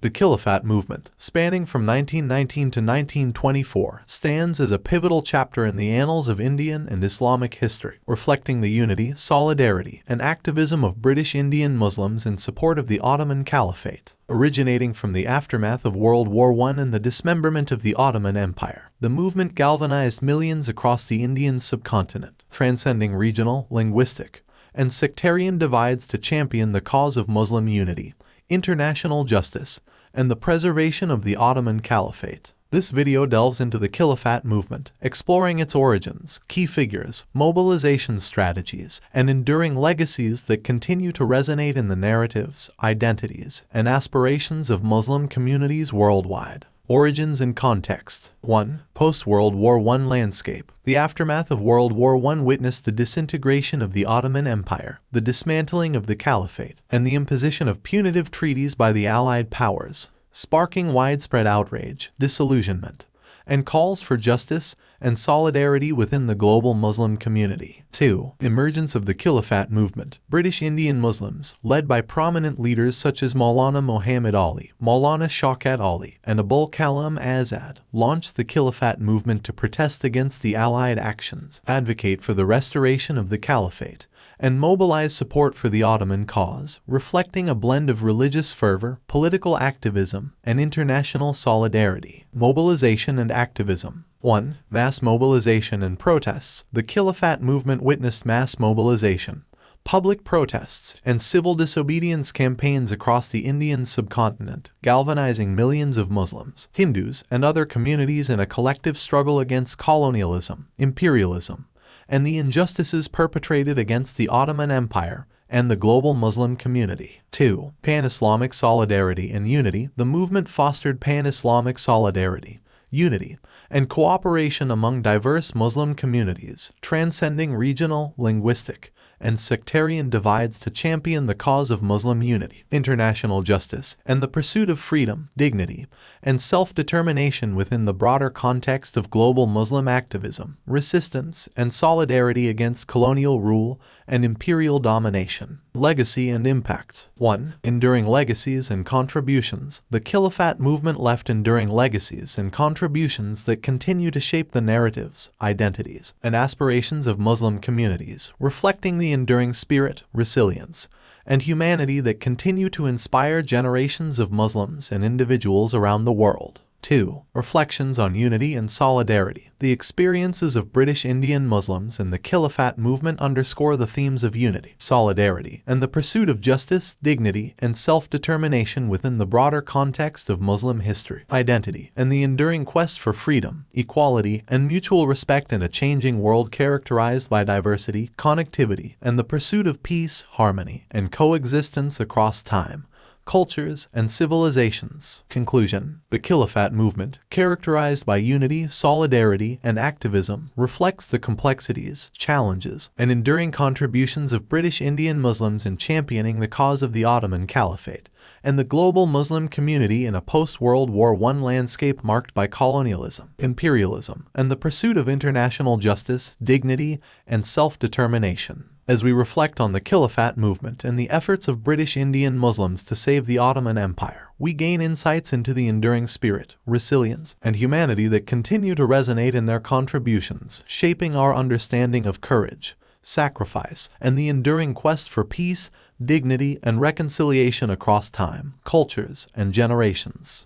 The Khilafat Movement, spanning from 1919 to 1924, stands as a pivotal chapter in the annals of Indian and Islamic history, reflecting the unity, solidarity, and activism of British Indian Muslims in support of the Ottoman Caliphate. Originating from the aftermath of World War I and the dismemberment of the Ottoman Empire, the movement galvanized millions across the Indian subcontinent, transcending regional, linguistic, and sectarian divides to champion the cause of Muslim unity, international justice, and the preservation of the Ottoman Caliphate. This video delves into the Khilafat movement, exploring its origins, key figures, mobilization strategies, and enduring legacies that continue to resonate in the narratives, identities, and aspirations of Muslim communities worldwide. Origins and context. 1. Post-World War I landscape. The aftermath of World War I witnessed the disintegration of the Ottoman Empire, the dismantling of the Caliphate, and the imposition of punitive treaties by the Allied powers, sparking widespread outrage, disillusionment, and calls for justice and solidarity within the global Muslim community. 2. Emergence of the Khilafat movement. British Indian Muslims, led by prominent leaders such as Maulana Muhammad Ali, Maulana Shaukat Ali, and Abul Kalam Azad, launched the Khilafat movement to protest against the Allied actions, advocate for the restoration of the Caliphate, and mobilize support for the Ottoman cause, reflecting a blend of religious fervor, political activism, and international solidarity. Mobilization and activism. 1. Mass mobilization and protests. The Khilafat movement witnessed mass mobilization, public protests, and civil disobedience campaigns across the Indian subcontinent, galvanizing millions of Muslims, Hindus, and other communities in a collective struggle against colonialism, imperialism, and the injustices perpetrated against the Ottoman Empire and the global Muslim community. 2. Pan-Islamic solidarity and unity. The movement fostered pan-Islamic solidarity, unity, and cooperation among diverse Muslim communities, transcending regional, linguistic, and sectarian divides to champion the cause of Muslim unity, international justice, and the pursuit of freedom, dignity, and self-determination within the broader context of global Muslim activism, resistance, and solidarity against colonial rule and imperial domination. Legacy and impact. 1. Enduring legacies and contributions. The Khilafat movement left enduring legacies and contributions that continue to shape the narratives, identities, and aspirations of Muslim communities, reflecting the enduring spirit, resilience, and humanity that continue to inspire generations of Muslims and individuals around the world. 2. Reflections on unity and solidarity. The experiences of British Indian Muslims and the Khilafat movement underscore the themes of unity, solidarity, and the pursuit of justice, dignity, and self-determination within the broader context of Muslim history, identity, and the enduring quest for freedom, equality, and mutual respect in a changing world characterized by diversity, connectivity, and the pursuit of peace, harmony, and coexistence across time, cultures, and civilizations. Conclusion. The Khilafat movement, characterized by unity, solidarity, and activism, reflects the complexities, challenges, and enduring contributions of British Indian Muslims in championing the cause of the Ottoman Caliphate and the global Muslim community in a post-World War I landscape marked by colonialism, imperialism, and the pursuit of international justice, dignity, and self-determination. As we reflect on the Khilafat movement and the efforts of British Indian Muslims to save the Ottoman Empire, we gain insights into the enduring spirit, resilience, and humanity that continue to resonate in their contributions, shaping our understanding of courage, sacrifice, and the enduring quest for peace, dignity, and reconciliation across time, cultures, and generations.